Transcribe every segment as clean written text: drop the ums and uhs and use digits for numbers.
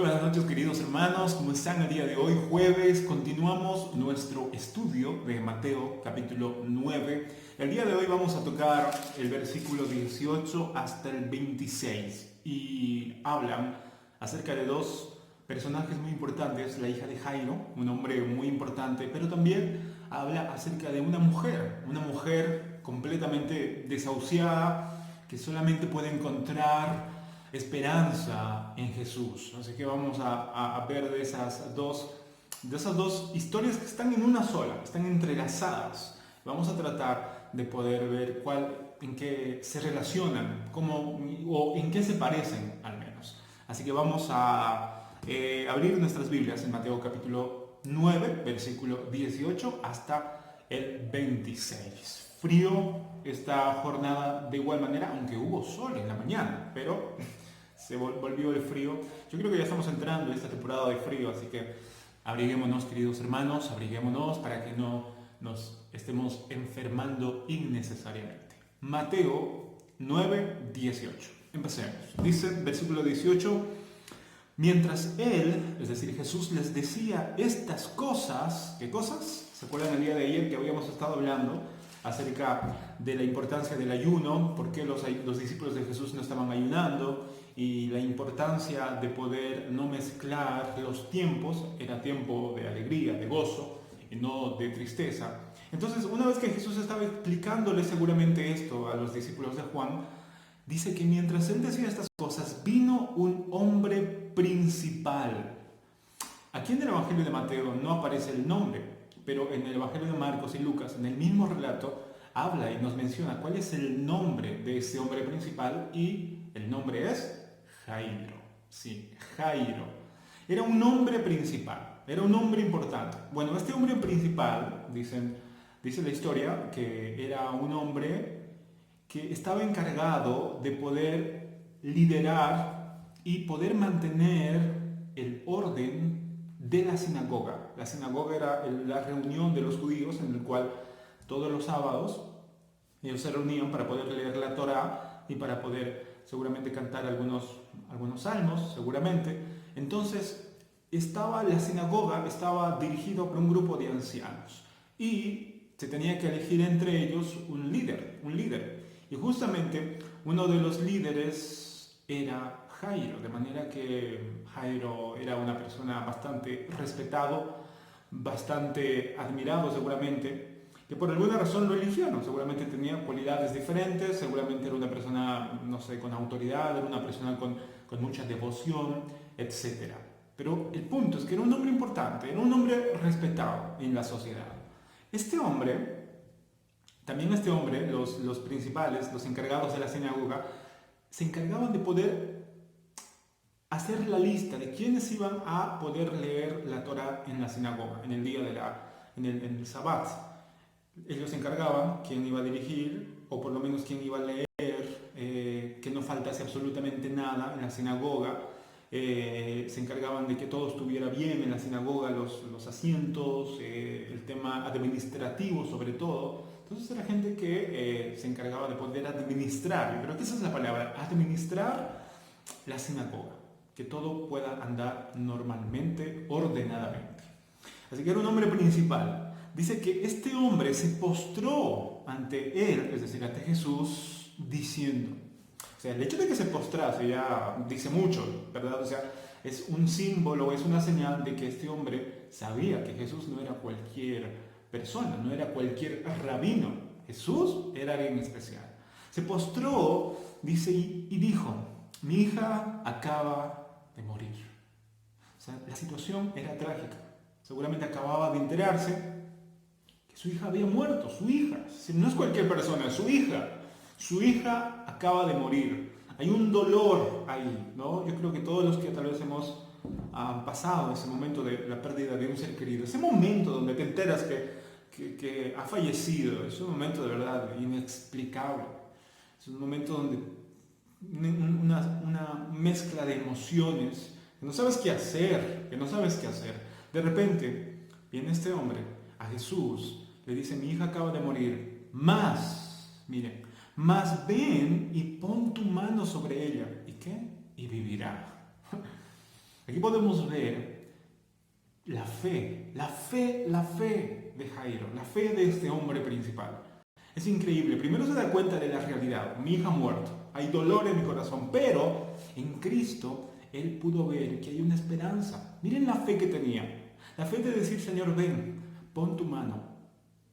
Muy buenas noches, queridos hermanos, ¿cómo están el día de hoy? Jueves, continuamos nuestro estudio de Mateo capítulo 9. El día de hoy vamos a tocar el versículo 18 hasta el 26 y hablan acerca de dos personajes muy importantes, la hija de Jairo, un hombre muy importante, pero también habla acerca de una mujer completamente desahuciada que solamente puede encontrar esperanza en Jesús. Así que vamos a ver de esas dos historias que están en una sola, están entrelazadas. Vamos a tratar de poder ver en qué se relacionan, o en qué se parecen al menos. Así que vamos a abrir nuestras Biblias en Mateo capítulo 9, versículo 18 hasta el 26. Frío esta jornada de igual manera, aunque hubo sol en la mañana, pero se volvió el frío. Yo creo que ya estamos entrando en esta temporada de frío, así que abriguémonos, queridos hermanos, abriguémonos para que no nos estemos enfermando innecesariamente. Mateo 9, 18. Empecemos. Dice, versículo 18, mientras él, es decir, Jesús, les decía estas cosas, ¿qué cosas? ¿Se acuerdan el día de ayer que habíamos estado hablando acerca de la importancia del ayuno, por qué los discípulos de Jesús no estaban ayunando y la importancia de poder no mezclar los tiempos? Era tiempo de alegría, de gozo y no de tristeza. Entonces, una vez que Jesús estaba explicándole seguramente esto a los discípulos de Juan, dice que mientras él decía estas cosas, vino un hombre principal. Aquí en el Evangelio de Mateo no aparece el nombre, pero en el Evangelio de Marcos y Lucas, en el mismo relato, habla y nos menciona cuál es el nombre de ese hombre principal, y el nombre es Jairo. Sí, Jairo. Era un hombre principal, era un hombre importante. Bueno, este hombre principal, dice la historia, que era un hombre que estaba encargado de poder liderar y poder mantener el orden de la sinagoga. La sinagoga era la reunión de los judíos en el cual todos los sábados ellos se reunían para poder leer la Torá y para poder seguramente cantar algunos salmos, seguramente. Entonces la sinagoga estaba dirigida por un grupo de ancianos y se tenía que elegir entre ellos un líder. Y justamente uno de los líderes era Jairo, de manera que Jairo era una persona bastante respetado, bastante admirado seguramente, que por alguna razón lo eligieron. Seguramente tenía cualidades diferentes, seguramente era una persona, no sé, con autoridad, era una persona con mucha devoción, etc. Pero el punto es que era un hombre importante, era un hombre respetado en la sociedad. También este hombre, los principales, los encargados de la sinagoga, se encargaban de poder hacer la lista de quiénes iban a poder leer la Torá en la sinagoga, en el día en el Sabbat. Ellos se encargaban quién iba a dirigir, o por lo menos quién iba a leer, que no faltase absolutamente nada en la sinagoga. Se encargaban de que todo estuviera bien en la sinagoga, los asientos, el tema administrativo sobre todo. Entonces era gente que se encargaba de poder administrar, yo creo que esa es la palabra, administrar la sinagoga, que todo pueda andar normalmente, ordenadamente. Así que era un hombre principal. Dice que este hombre se postró ante él, es decir, ante Jesús, diciendo, o sea, el hecho de que se postrase ya dice mucho, ¿verdad? O sea, es un símbolo, es una señal de que este hombre sabía que Jesús no era cualquier persona, no era cualquier rabino. Jesús era alguien especial. Se postró, dice, y dijo, mi hija acaba de morir. O sea, la situación era trágica. Seguramente acababa de enterarse que su hija había muerto, su hija. No es cualquier persona, es su hija. Su hija acaba de morir. Hay un dolor ahí, ¿no? Yo creo que todos los que tal vez hemos pasado ese momento de la pérdida de un ser querido, ese momento donde te enteras que ha fallecido, es un momento de verdad inexplicable. Es un momento donde una mezcla de emociones, que no sabes qué hacer, De repente viene este hombre a Jesús, le dice, mi hija acaba de morir, mas ven y pon tu mano sobre ella. ¿Y qué? Y vivirá. Aquí podemos ver la fe de Jairo, la fe de este hombre principal. Es increíble. Primero se da cuenta de la realidad. Mi hija ha muerto. Hay dolor en mi corazón. Pero en Cristo, él pudo ver que hay una esperanza. Miren la fe que tenía. La fe de decir, Señor, ven, pon tu mano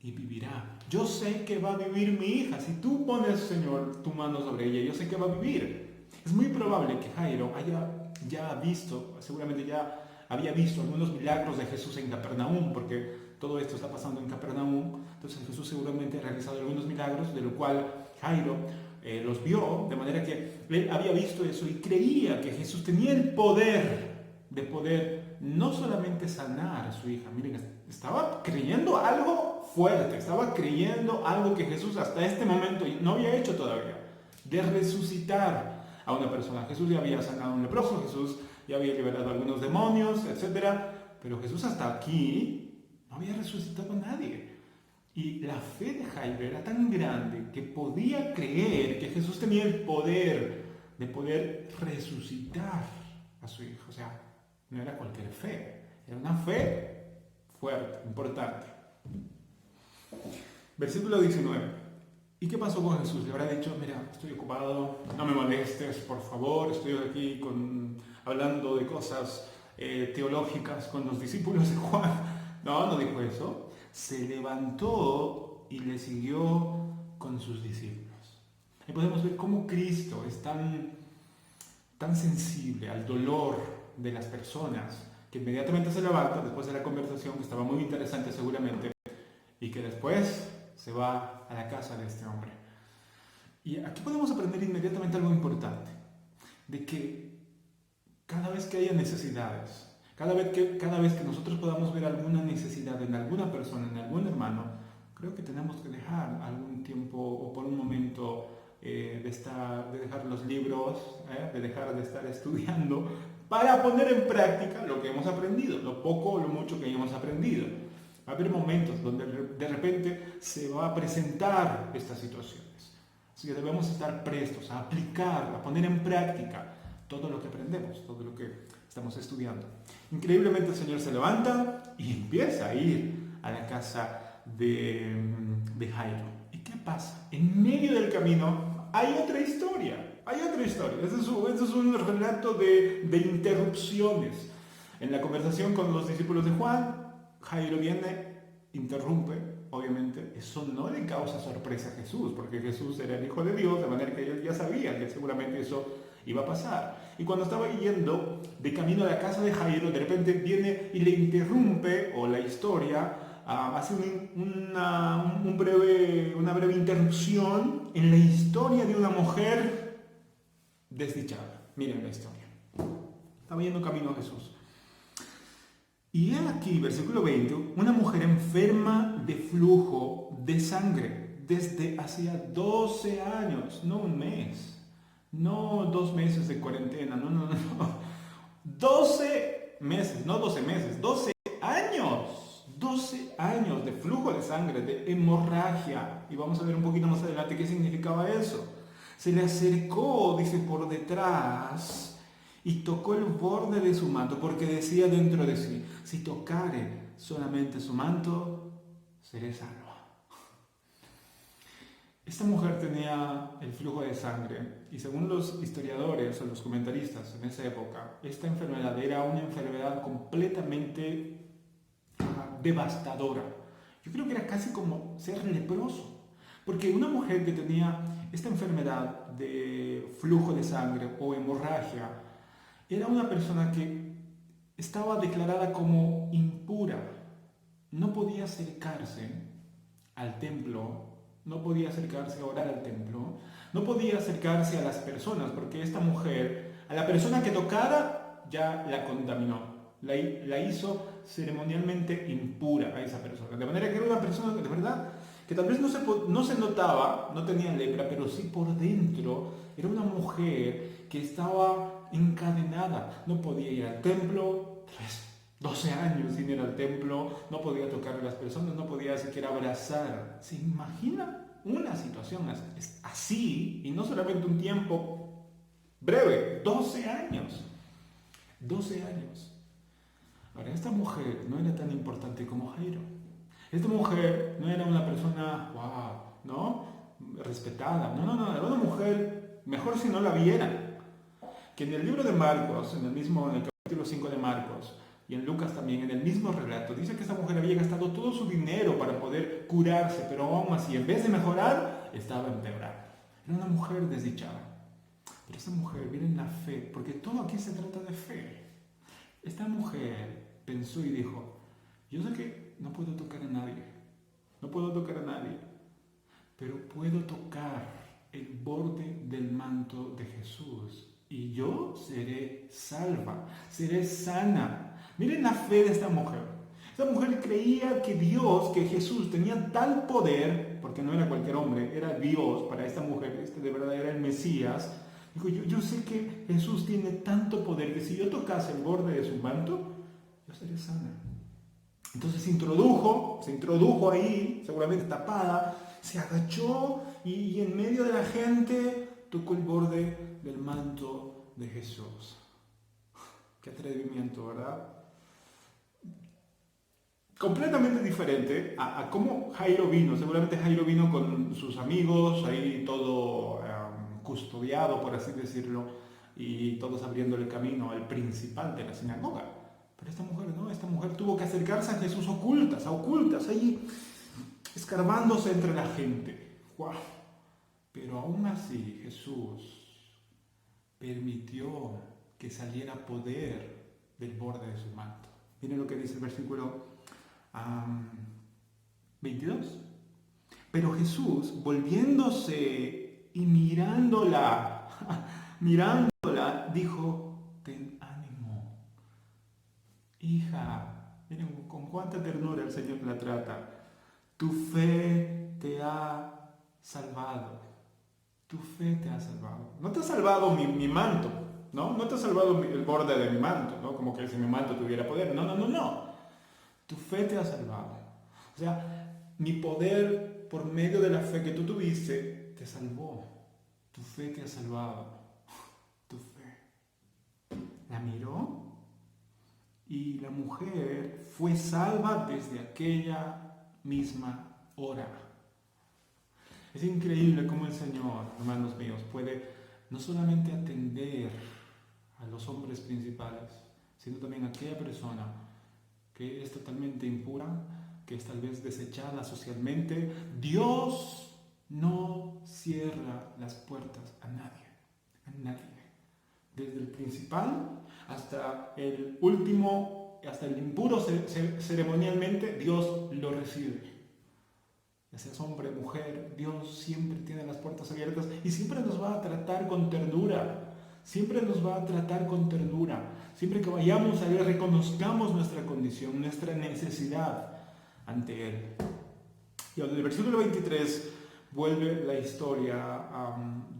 y vivirá. Yo sé que va a vivir mi hija. Si tú pones, Señor, tu mano sobre ella, yo sé que va a vivir. Es muy probable que Jairo haya ya visto, seguramente ya había visto algunos milagros de Jesús en Capernaum, porque todo esto está pasando en Capernaum. Entonces Jesús seguramente ha realizado algunos milagros, de lo cual Jairo los vio, de manera que él había visto eso y creía que Jesús tenía el poder de poder no solamente sanar a su hija. Miren, estaba creyendo algo fuerte, estaba creyendo algo que Jesús hasta este momento no había hecho todavía, de resucitar a una persona. Jesús ya había sanado a un leproso, Jesús ya había liberado a algunos demonios, etc. Pero Jesús hasta aquí no había resucitado a nadie. Y la fe de Jairo era tan grande que podía creer que Jesús tenía el poder de poder resucitar a su hijo. O sea, no era cualquier fe, era una fe fuerte, importante. Versículo 19. ¿Y qué pasó con Jesús? Le habrá dicho, mira, estoy ocupado, no me molestes, por favor, estoy aquí hablando de cosas teológicas con los discípulos de Juan. No, no dijo eso. Se levantó y le siguió con sus discípulos. Y podemos ver cómo Cristo es tan sensible al dolor de las personas, que inmediatamente se levanta después de la conversación, que estaba muy interesante seguramente, y que después se va a la casa de este hombre. Y aquí podemos aprender inmediatamente algo importante, de que cada vez que haya necesidades, cada vez que nosotros podamos ver alguna necesidad en alguna persona, en algún hermano, creo que tenemos que dejar algún tiempo o por un momento de dejar los libros, de dejar de estar estudiando, para poner en práctica lo que hemos aprendido, lo poco o lo mucho que hayamos aprendido. Va a haber momentos donde de repente se va a presentar estas situaciones. Así que debemos estar prestos a aplicar, a poner en práctica todo lo que aprendemos, todo lo que estamos estudiando. Increíblemente el Señor se levanta y empieza a ir a la casa de Jairo. ¿Y qué pasa? En medio del camino hay otra historia. Hay otra historia. Este es un relato de interrupciones. En la conversación con los discípulos de Juan, Jairo viene, interrumpe, obviamente. Eso no le causa sorpresa a Jesús, porque Jesús era el Hijo de Dios, de manera que ellos ya sabían que seguramente eso iba a pasar. Y cuando estaba yendo de camino a la casa de Jairo, de repente viene y le interrumpe, o la historia hace una breve interrupción en la historia de una mujer desdichada. Miren la historia. Estaba yendo camino a Jesús. Y he aquí, versículo 20, una mujer enferma de flujo de sangre desde hacía 12 años, no un mes, no 2 meses de cuarentena, no. 12 meses, no 12 meses, 12 años. 12 años de flujo de sangre, de hemorragia. Y vamos a ver un poquito más adelante qué significaba eso. Se le acercó, dice, por detrás y tocó el borde de su manto, porque decía dentro de sí, si tocare solamente su manto, seré salva. Esta mujer tenía el flujo de sangre y según los historiadores o los comentaristas en esa época, esta enfermedad era una enfermedad completamente devastadora. Yo creo que era casi como ser leproso, porque una mujer que tenía esta enfermedad de flujo de sangre o hemorragia era una persona que estaba declarada como impura. No podía acercarse al templo, no podía acercarse a orar al templo, no podía acercarse a las personas, porque esta mujer, a la persona que tocara, ya la contaminó, la hizo ceremonialmente impura a esa persona. De manera que era una persona de verdad que tal vez no se notaba, no tenía lepra, pero sí por dentro era una mujer que estaba encadenada, no podía ir al templo, 12 años sin ir al templo, no podía tocar a las personas, no podía siquiera abrazar. ¿Se imagina una situación así? Y no solamente un tiempo breve, 12 años. 12 años. Ahora, esta mujer no era tan importante como Jairo. Esta mujer no era una persona, wow, ¿no? Respetada. No, era una mujer, mejor si no la vieran. Que en el libro de Marcos, en el capítulo 5 de Marcos, y en Lucas también, en el mismo relato, dice que esta mujer había gastado todo su dinero para poder curarse, pero aún así, en vez de mejorar, estaba empeorando. Era una mujer desdichada. Pero esta mujer viene en la fe, porque todo aquí se trata de fe. Esta mujer pensó y dijo, yo sé que no puedo tocar a nadie, no puedo tocar a nadie, pero puedo tocar el borde del manto de Jesús y yo seré salva, seré sana. Miren la fe de esta mujer. Esta mujer creía que Dios, que Jesús tenía tal poder, porque no era cualquier hombre, era Dios para esta mujer, este de verdad era el Mesías. Dijo, yo sé que Jesús tiene tanto poder que si yo tocase el borde de su manto, yo seré sana. Entonces se introdujo ahí, seguramente tapada, se agachó y en medio de la gente tocó el borde del manto de Jesús. Qué atrevimiento, ¿verdad? Completamente diferente a cómo Jairo vino. Seguramente Jairo vino con sus amigos, ahí todo custodiado, por así decirlo, y todos abriéndole el camino al principal de la sinagoga. Pero esta mujer no, esta mujer tuvo que acercarse a Jesús ocultas, ahí escarbándose entre la gente. ¡Wow! Pero aún así Jesús permitió que saliera poder del borde de su manto. Miren lo que dice el versículo 22. Pero Jesús, volviéndose y mirándola, dijo, ten ánimo, hija. Miren con cuánta ternura el Señor la trata. Tu fe te ha salvado. Tu fe te ha salvado. No te ha salvado mi manto, ¿no? No te ha salvado el borde de mi manto, ¿no? Como que si mi manto tuviera poder. No. Tu fe te ha salvado. O sea, mi poder por medio de la fe que tú tuviste te salvó. Tu fe te ha salvado. Tu fe. La miró y la mujer fue salva desde aquella misma hora. Es increíble cómo el Señor, hermanos míos, puede no solamente atender a los hombres principales, sino también a aquella persona que es totalmente impura, que es tal vez desechada socialmente. Dios no cierra las puertas a nadie. Desde el principal hasta el último, hasta el impuro ceremonialmente, Dios lo recibe. Ya seas hombre, mujer, Dios siempre tiene las puertas abiertas y siempre nos va a tratar con ternura. Siempre nos va a tratar con ternura. Siempre que vayamos a Él, reconozcamos nuestra condición, nuestra necesidad ante Él. Y en el versículo 23 vuelve la historia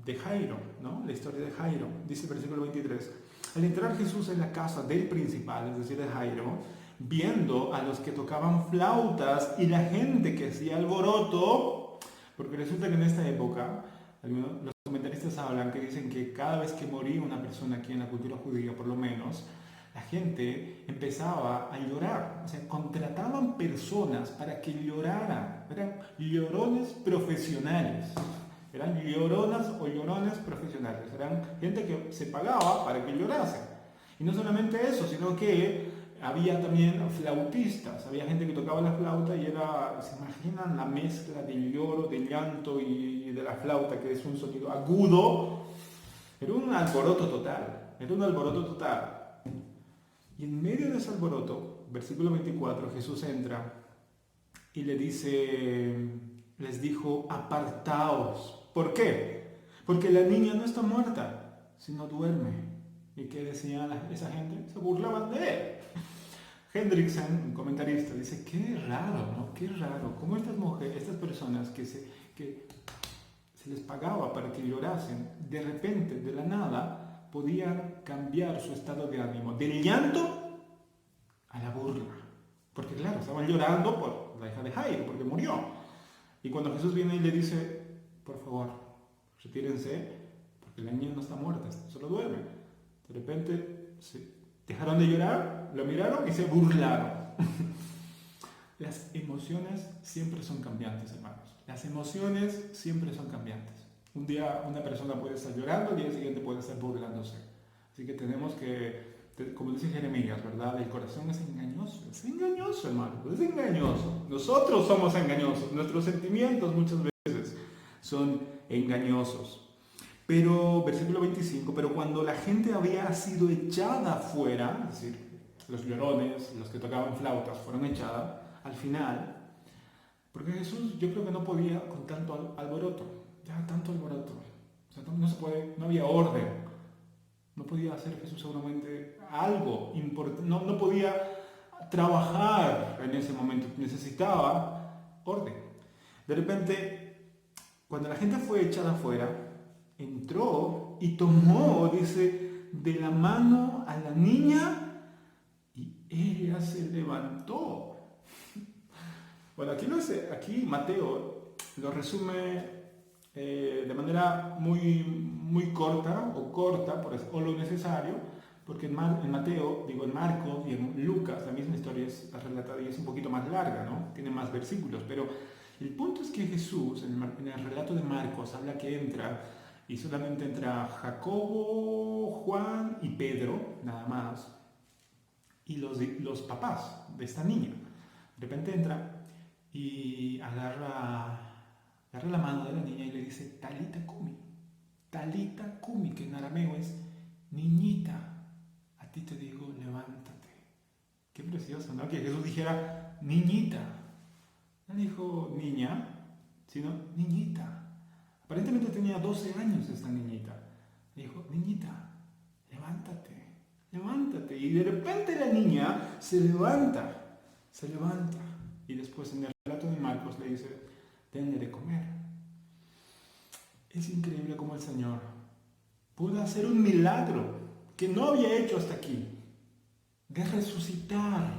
de Jairo, ¿no? La historia de Jairo. Dice el versículo 23. Al entrar Jesús en la casa del principal, es decir, de Jairo, viendo a los que tocaban flautas y la gente que hacía alboroto, porque resulta que en esta época, los comentaristas hablan que dicen que cada vez que moría una persona aquí en la cultura judía, por lo menos, la gente empezaba a llorar. O sea, contrataban personas para que lloraran. Eran llorones profesionales. Eran lloronas o llorones profesionales. Eran gente que se pagaba para que llorasen. Y no solamente eso, sino que había también flautistas, había gente que tocaba la flauta y era, ¿se imaginan la mezcla del lloro, del llanto y de la flauta, que es un sonido agudo? Era un alboroto total. Y en medio de ese alboroto, versículo 24, Jesús entra y les dijo, apartaos. ¿Por qué? Porque la niña no está muerta, sino duerme. ¿Y qué decían esa gente? Se burlaban de él. Hendrickson, un comentarista, dice, qué raro, ¿no? Qué raro. Cómo estas personas que se les pagaba para que llorasen, de repente, de la nada, podían cambiar su estado de ánimo. Del llanto a la burla. Porque claro, estaban llorando por la hija de Jairo, porque murió. Y cuando Jesús viene y le dice, por favor, retírense, porque la niña no está muerta, solo duerme. De repente Dejaron de llorar, lo miraron y se burlaron. Las emociones siempre son cambiantes, hermanos. Las emociones siempre son cambiantes. Un día una persona puede estar llorando, al día siguiente puede estar burlándose. Así que tenemos que, como dice Jeremías, ¿verdad? El corazón es engañoso, hermano, es engañoso. Nosotros somos engañosos, nuestros sentimientos muchas veces son engañosos. Pero, versículo 25, pero cuando la gente había sido echada fuera, es decir, los llorones, los que tocaban flautas fueron echadas, al final, porque Jesús yo creo que no podía con tanto alboroto, ya tanto alboroto, o sea, no se puede, no había orden, no podía hacer Jesús seguramente algo importante, no podía trabajar en ese momento, necesitaba orden. De repente, cuando la gente fue echada afuera, entró y tomó, dice, de la mano a la niña y ella se levantó. Bueno, aquí Mateo lo resume de manera muy corta o lo necesario, porque en Mateo, en Marcos y en Lucas la misma historia es relatada y es un poquito más larga, ¿no? Tiene más versículos, pero el punto es que Jesús en el relato de Marcos habla que entra y solamente entra Jacobo, Juan y Pedro, nada más, y los papás de esta niña. De repente entra y agarra la mano de la niña y le dice Talita Kumi, que en arameo es niñita, a ti te digo, levántate. Qué precioso, ¿no? Que Jesús dijera niñita. No dijo niña, sino niñita. Aparentemente tenía 12 años esta niñita. Le dijo, niñita, levántate. Y de repente la niña se levanta. Y después en el relato de Marcos le dice, denle de comer. Es increíble cómo el Señor pudo hacer un milagro que no había hecho hasta aquí, de resucitar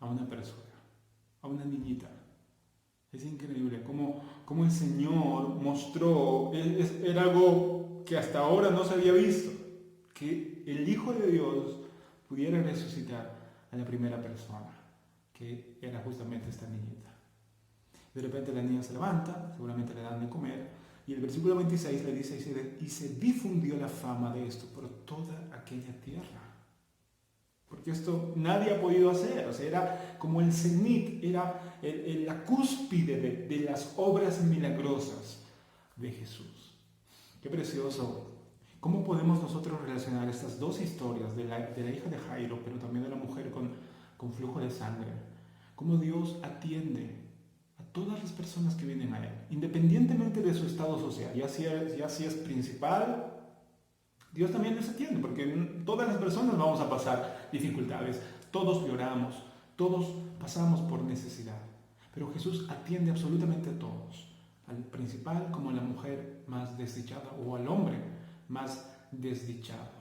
a una persona, a una niñita. Es increíble cómo el Señor mostró, era algo que hasta ahora no se había visto, que el Hijo de Dios pudiera resucitar a la primera persona, que era justamente esta niñita. De repente la niña se levanta, seguramente le dan de comer, y el versículo 26 le dice, y se difundió la fama de esto por toda aquella tierra. Porque esto nadie ha podido hacer, o sea, era como el cenit, era la cúspide de las obras milagrosas de Jesús. Qué precioso. ¿Cómo podemos nosotros relacionar estas dos historias de la hija de Jairo, pero también de la mujer con flujo de sangre? Cómo Dios atiende a todas las personas que vienen a Él, independientemente de su estado social, ya si es principal, Dios también les atiende, porque todas las personas vamos a pasar dificultades, todos lloramos, todos pasamos por necesidad, pero Jesús atiende absolutamente a todos, al principal como a la mujer más desdichada o al hombre más desdichado.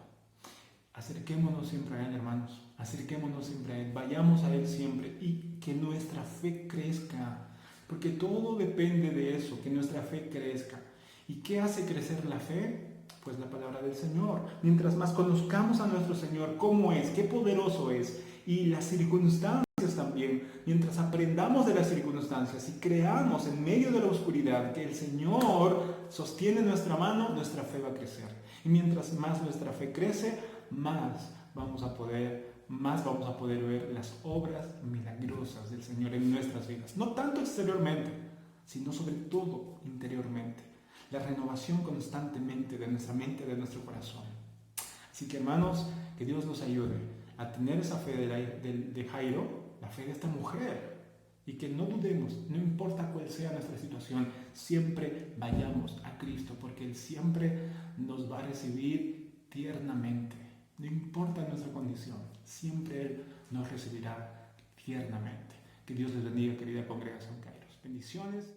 Acerquémonos siempre a Él, hermanos, acerquémonos siempre a Él, vayamos a Él siempre y que nuestra fe crezca, porque todo depende de eso, que nuestra fe crezca. ¿Y qué hace crecer la fe? Pues la palabra del Señor. Mientras más conozcamos a nuestro Señor, cómo es, qué poderoso es, y las circunstancias también, mientras aprendamos de las circunstancias y creamos en medio de la oscuridad que el Señor sostiene nuestra mano, nuestra fe va a crecer. Y mientras más nuestra fe crece, más vamos a poder ver las obras milagrosas del Señor en nuestras vidas. No tanto exteriormente, sino sobre todo interiormente. La renovación constantemente de nuestra mente, de nuestro corazón. Así que, hermanos, que Dios nos ayude a tener esa fe de Jairo, la fe de esta mujer, y que no dudemos, no importa cuál sea nuestra situación, siempre vayamos a Cristo, porque Él siempre nos va a recibir tiernamente. No importa nuestra condición, siempre Él nos recibirá tiernamente. Que Dios les bendiga, querida congregación Kairos. Bendiciones.